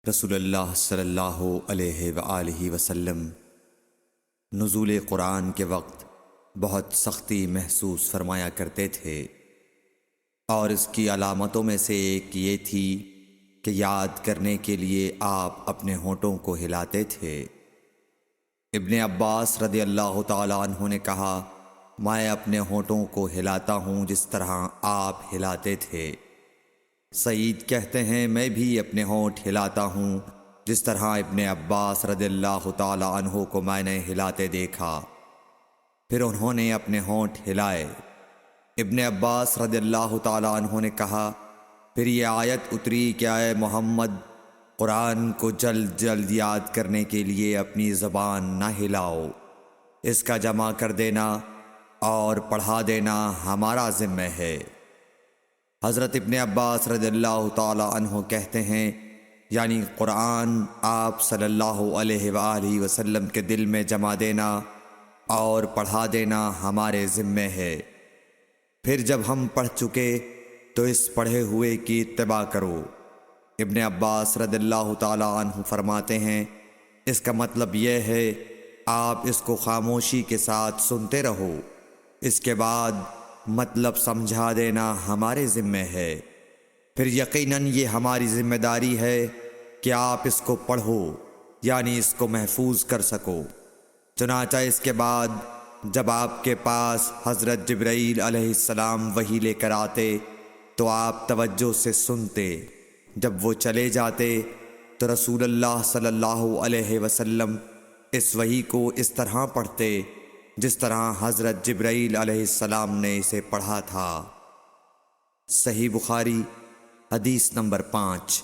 رسول اللہ صلی اللہ علیہ وآلہ وسلم نزول قرآن کے وقت بہت سختی محسوس فرمایا کرتے تھے، اور اس کی علامتوں میں سے ایک یہ تھی کہ یاد کرنے کے لیے آپ اپنے ہونٹوں کو ہلاتے تھے۔ ابن عباس رضی اللہ تعالیٰ عنہ نے کہا، میں اپنے ہونٹوں کو ہلاتا ہوں جس طرح آپ ہلاتے تھے۔ سعید کہتے ہیں، میں بھی اپنے ہونٹ ہلاتا ہوں جس طرح ابن عباس رضی اللہ تعالیٰ عنہ کو میں نے ہلاتے دیکھا۔ پھر انہوں نے اپنے ہونٹ ہلائے۔ ابن عباس رضی اللہ تعالیٰ عنہ نے کہا، پھر یہ آیت اتری کہ اے محمد، قرآن کو جلد جلد یاد کرنے کے لیے اپنی زبان نہ ہلاؤ، اس کا جمع کر دینا اور پڑھا دینا ہمارا ذمہ ہے۔ حضرت ابن عباس رضی اللہ تعالیٰ عنہ کہتے ہیں، یعنی قرآن آپ صلی اللہ علیہ وآلہ وسلم کے دل میں جمع دینا اور پڑھا دینا ہمارے ذمہ ہے۔ پھر جب ہم پڑھ چکے تو اس پڑھے ہوئے کی اتباع کرو۔ ابن عباس رضی اللہ تعالیٰ عنہ فرماتے ہیں، اس کا مطلب یہ ہے آپ اس کو خاموشی کے ساتھ سنتے رہو، اس کے بعد مطلب سمجھا دینا ہمارے ذمہ ہے۔ پھر یقیناً یہ ہماری ذمہ داری ہے کہ آپ اس کو پڑھو، یعنی اس کو محفوظ کر سکو۔ چنانچہ اس کے بعد جب آپ کے پاس حضرت جبرائیل علیہ السلام وحی لے کر آتے تو آپ توجہ سے سنتے، جب وہ چلے جاتے تو رسول اللہ صلی اللہ علیہ وسلم اس وحی کو اس طرح پڑھتے جس طرح حضرت جبرائیل علیہ السلام نے اسے پڑھا تھا۔ صحیح بخاری حدیث نمبر 5۔